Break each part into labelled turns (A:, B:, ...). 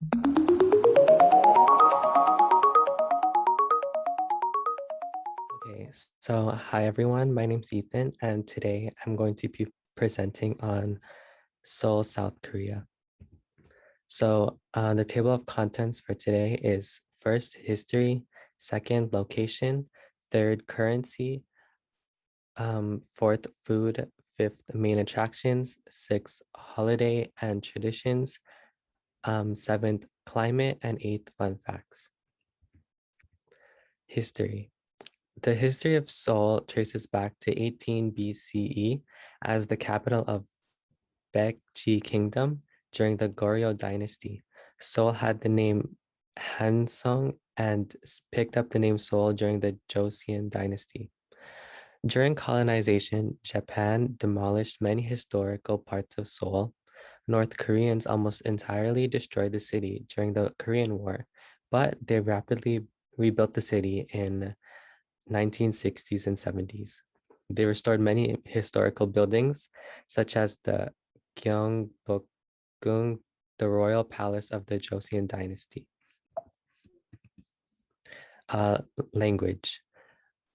A: Okay, so hi everyone, my name's Ethan, and today I'm going to be presenting on Seoul, South Korea. So the table of contents for today is first, history, second, location, third, currency, fourth, food, fifth, main attractions, sixth, holiday and traditions, seventh, climate, and eighth, fun facts. History. The history of Seoul traces back to 18 BCE as the capital of Baekje Kingdom during the Goryeo dynasty. Seoul had the name Hansong and picked up the name Seoul during the Joseon dynasty. During colonization, Japan demolished many historical parts of Seoul. North Koreans almost entirely destroyed the city during the Korean War, but they rapidly rebuilt the city in 1960s and 70s. They restored many historical buildings, such as the Gyeongbokgung, the royal palace of the Joseon dynasty. Uh, Language.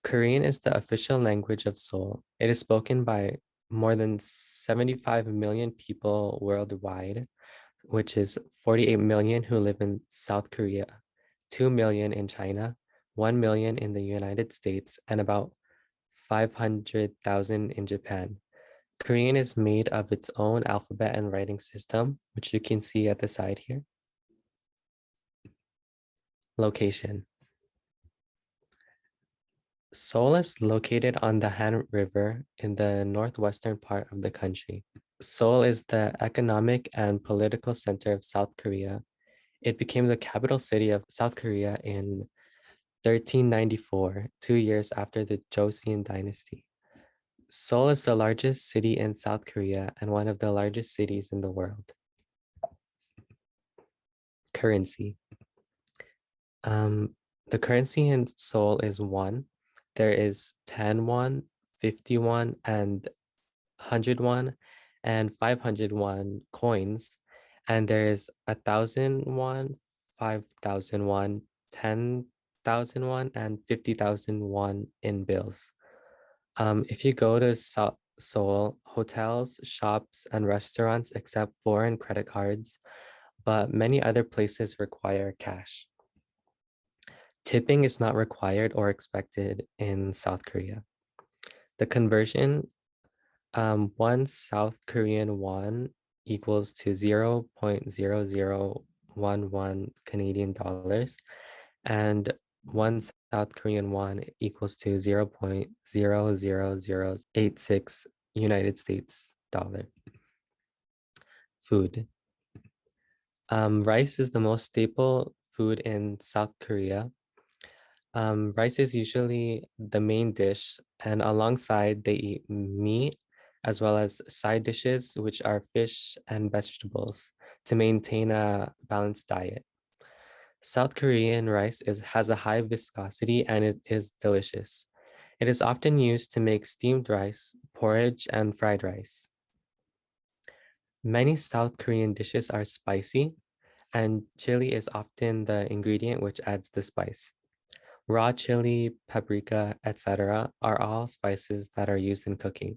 A: Korean is the official language of Seoul. It is spoken by more than 75 million people worldwide, which is 48 million who live in South Korea, 2 million in China, 1 million in the United States, and about 500,000 in Japan. Korean is made of its own alphabet and writing system, which you can see at the side here. Location. Seoul is located on the Han River in the northwestern part of the country. Seoul is the economic and political center of South Korea. It became the capital city of South Korea in 1394, 2 years after the Joseon dynasty. Seoul is the largest city in South Korea and one of the largest cities in the world. Currency. The currency in Seoul is won. There is 10 won, 50 won, and 100 won, and 500 won coins. And there is 1,000 won, 5,000 won, 10,000 won, and 50,000 won in bills. If you go to Seoul, hotels, shops, and restaurants accept foreign credit cards, but many other places require cash. Tipping is not required or expected in South Korea. The conversion, one South Korean won equals to 0.0011 Canadian dollars, and one South Korean won equals to 0.00086 United States dollar. Food. Rice is the most staple food in South Korea. Rice is usually the main dish, and alongside they eat meat as well as side dishes, which are fish and vegetables, to maintain a balanced diet. South Korean rice has a high viscosity and it is delicious. It is often used to make steamed rice, porridge, and fried rice. Many South Korean dishes are spicy, and chili is often the ingredient which adds the spice. Raw chili, paprika, etc. are all spices that are used in cooking.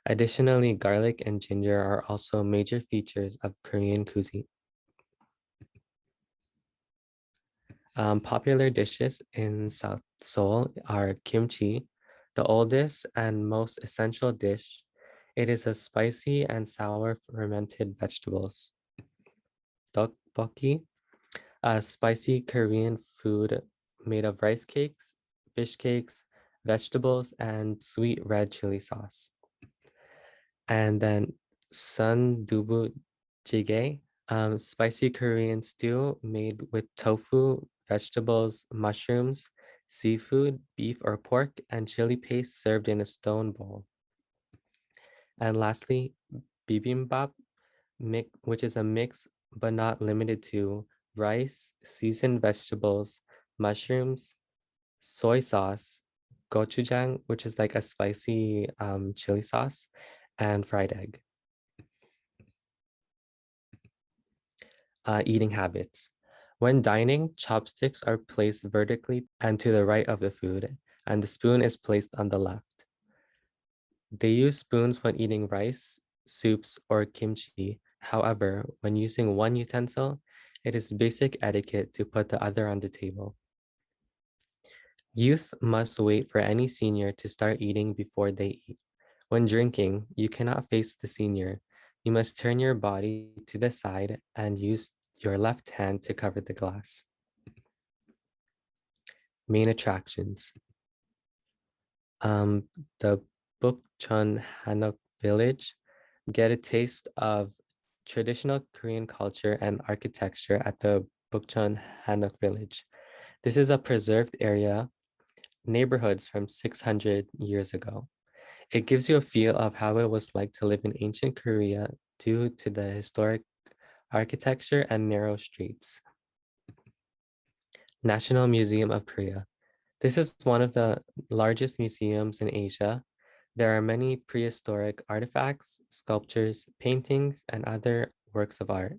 A: Additionally, garlic and ginger are also major features of Korean cuisine. Popular dishes in South Seoul are kimchi, the oldest and most essential dish. It is a spicy and sour fermented vegetables. Tteokbokki, a spicy Korean food made of rice cakes, fish cakes, vegetables, and sweet red chili sauce. And then sundubu jjigae, spicy Korean stew made with tofu, vegetables, mushrooms, seafood, beef or pork, and chili paste served in a stone bowl. And lastly, bibimbap, which is a mix but not limited to rice, seasoned vegetables, mushrooms, soy sauce, gochujang, which is like a spicy chili sauce, and fried egg. eating habits. When dining, chopsticks are placed vertically and to the right of the food, and the spoon is placed on the left. They use spoons when eating rice, soups, or kimchi. However, when using one utensil, it is basic etiquette to put the other on the table. Youth must wait for any senior to start eating before they eat. When drinking, you cannot face the senior. You must turn your body to the side and use your left hand to cover the glass. Main attractions. Um, the Bukchon Hanok village. Get a taste of traditional Korean culture and architecture at the Bukchon Hanok village. This is a preserved area, neighborhoods from 600 years ago. It gives you a feel of how it was like to live in ancient Korea due to the historic architecture and narrow streets. National Museum of Korea. This is one of the largest museums in Asia. There are many prehistoric artifacts, sculptures, paintings, and other works of art.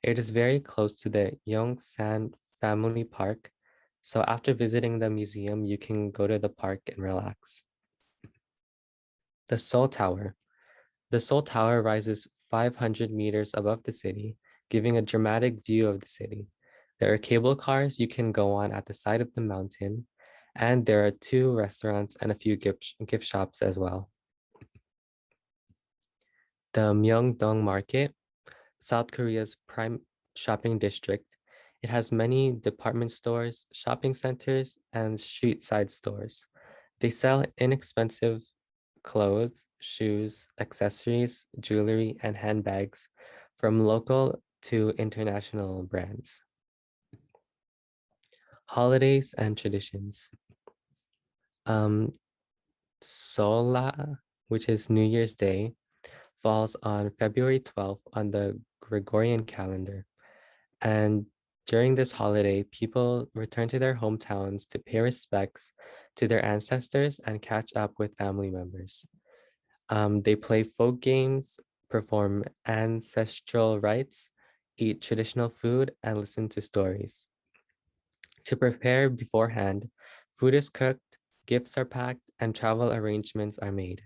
A: It is very close to the Yongsan Family Park, so after visiting the museum, you can go to the park and relax. The Seoul Tower. The Seoul Tower rises 500 meters above the city, giving a dramatic view of the city. There are cable cars you can go on at the side of the mountain, and there are two restaurants and a few gift shops as well. The Myeongdong Market, South Korea's prime shopping district. It has many department stores, shopping centers, and street side stores. They sell inexpensive clothes, shoes, accessories, jewelry, and handbags from local to international brands. Holidays and traditions. Um, Sola, which is New Year's Day, falls on February 12th on the Gregorian calendar. And during this holiday, people return to their hometowns to pay respects to their ancestors and catch up with family members. They play folk games, perform ancestral rites, eat traditional food, and listen to stories. To prepare beforehand, food is cooked, gifts are packed, and travel arrangements are made.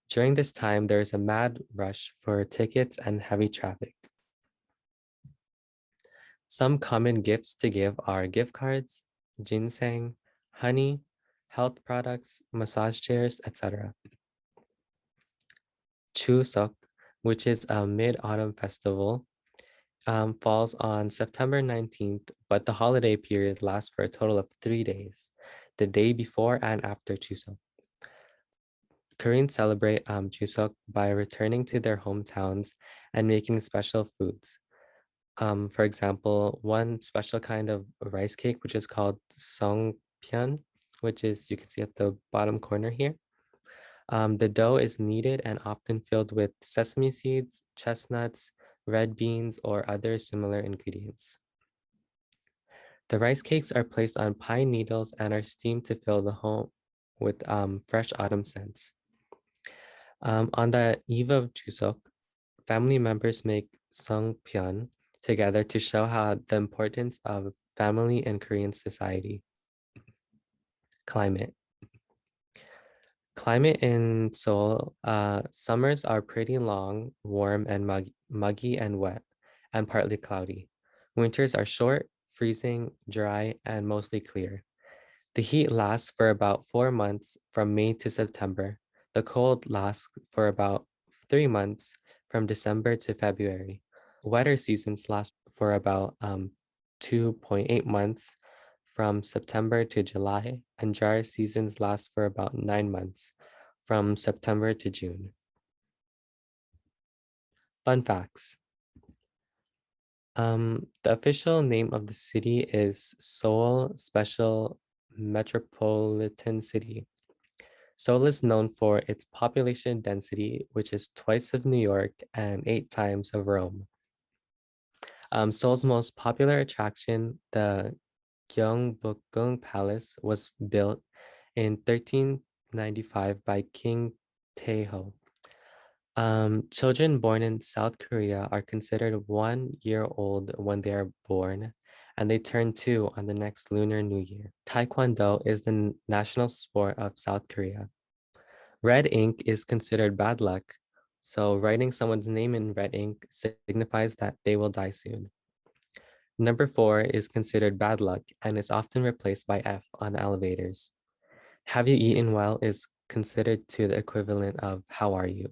A: During this time, there is a mad rush for tickets and heavy traffic. Some common gifts to give are gift cards, ginseng, honey, health products, massage chairs, etc. Chuseok, which is a mid-autumn festival, falls on September 19th, but the holiday period lasts for a total of 3 days, the day before and after Chuseok. Koreans celebrate Chuseok by returning to their hometowns and making special foods. For example, one special kind of rice cake, which is called songpyeon, which is, you can see at the bottom corner here. The dough is kneaded and often filled with sesame seeds, chestnuts, red beans, or other similar ingredients. The rice cakes are placed on pine needles and are steamed to fill the home with fresh autumn scents. On the eve of Chuseok, family members make songpyeon together to show how the importance of family in Korean society. Climate. Climate in Seoul, summers are pretty long, warm, and muggy and wet, and partly cloudy. Winters are short, freezing, dry, and mostly clear. The heat lasts for about 4 months from May to September. The cold lasts for about 3 months from December to February. Wetter seasons last for about 2.8 months from September to July, and dry seasons last for about 9 months from September to June. Fun facts. The official name of the city is Seoul Special Metropolitan City. Seoul is known for its population density, which is twice of New York and 8 times of Rome. Seoul's most popular attraction, the Gyeongbokgung Palace, was built in 1395 by King Taeho. Children born in South Korea are considered 1 year old when they are born, and they turn 2 on the next Lunar New Year. Taekwondo is the national sport of South Korea. Red ink is considered bad luck, so writing someone's name in red ink signifies that they will die soon. Number 4 is considered bad luck and is often replaced by F on elevators. Have you eaten well is considered to the equivalent of how are you?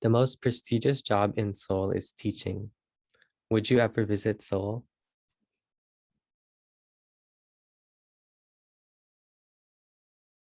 A: The most prestigious job in Seoul is teaching. Would you ever visit Seoul?